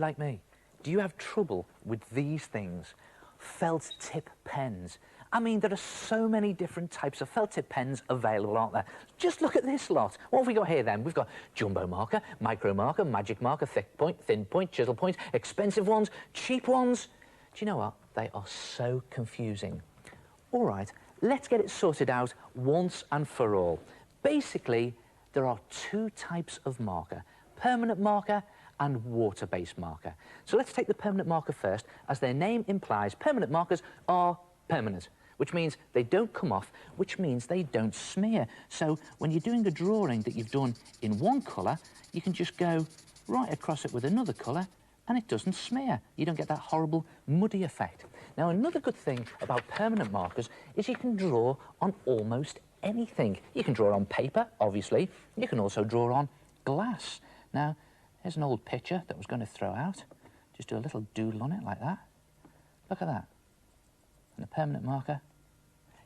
like me? Do you have trouble with these things? Felt tip pens. I mean, there are so many different types of felt tip pens available, aren't there? Just look at this lot. What have we got here then? We've got jumbo marker, micro marker, magic marker, thick point, thin point, chisel point, expensive ones, cheap ones. Do you know what? They are so confusing. All right, let's get it sorted out once and for all. Basically, there are two types of marker, permanent marker and water-based marker. So let's take the permanent marker first. As their name implies, permanent markers are permanent, which means they don't come off, which means they don't smear. So when you're doing a drawing that you've done in one colour, you can just go right across it with another colour and it doesn't smear. You don't get that horrible muddy effect. Now, another good thing about permanent markers is you can draw on almost anything. You can draw on paper, obviously. You can also draw on glass. Now, here's an old picture that I was going to throw out. Just do a little doodle on it like that. Look at that. And the permanent marker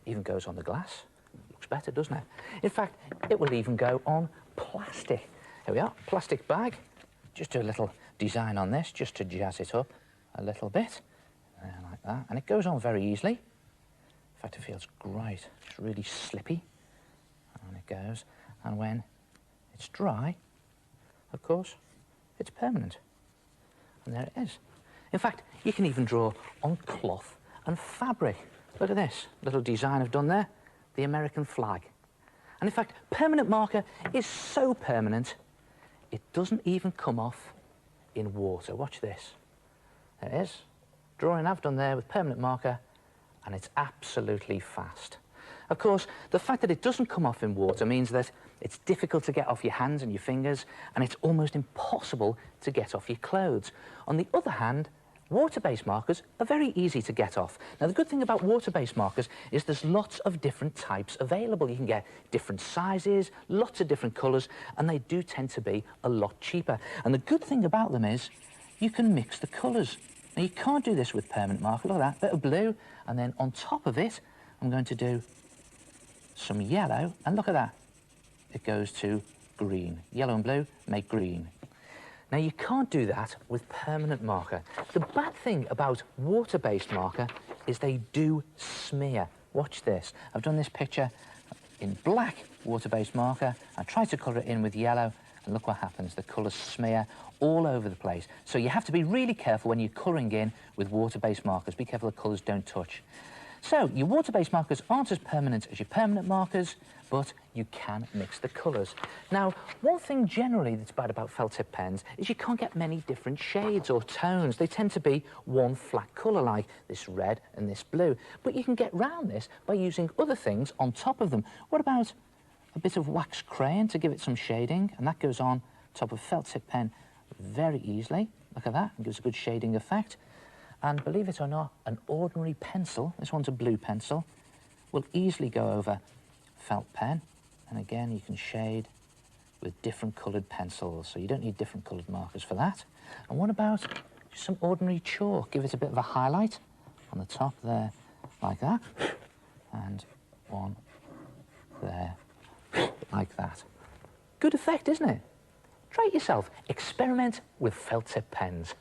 even goes on the glass. Looks better, doesn't it? In fact, it will even go on plastic. Here we are, plastic bag. Just do a little design on this, just to jazz it up a little bit. Like that. And it goes on very easily. In fact, it feels great. It's really slippy. And it goes. And when it's dry, of course, it's permanent. And there it is. In fact, you can even draw on cloth and fabric. Look at this little design I've done there, the American flag. And in fact, permanent marker is so permanent, it doesn't even come off in water. Watch this. There it is. Drawing I've done there with permanent marker, and it's absolutely fast. Of course, the fact that it doesn't come off in water means that it's difficult to get off your hands and your fingers, and it's almost impossible to get off your clothes. On the other hand, water-based markers are very easy to get off. Now, the good thing about water-based markers is there's lots of different types available. You can get different sizes, lots of different colours, and they do tend to be a lot cheaper. And the good thing about them is you can mix the colours. Now, you can't do this with permanent marker. Look at that, bit of blue, and then on top of it, I'm going to do some yellow, and look at that. It goes to green. Yellow and blue make green. Now, you can't do that with permanent marker. The bad thing about water-based marker is they do smear. Watch this. I've done this picture in black water-based marker. I tried to colour it in with yellow, and look what happens. The colours smear all over the place. So you have to be really careful when you're colouring in with water-based markers. Be careful the colours don't touch. So your water-based markers aren't as permanent as your permanent markers, but you can mix the colours. Now, one thing generally that's bad about felt tip pens is you can't get many different shades or tones. They tend to be one flat colour, like this red and this blue. But you can get round this by using other things on top of them. What about a bit of wax crayon to give it some shading? And that goes on top of felt tip pen very easily. Look at that, it gives a good shading effect. And believe it or not, an ordinary pencil, this one's a blue pencil, will easily go over felt pen. And again, you can shade with different coloured pencils, so you don't need different coloured markers for that. And what about just some ordinary chalk? Give it a bit of a highlight on the top there, like that. And one there, like that. Good effect, isn't it? Try it yourself. Experiment with felt tip pens.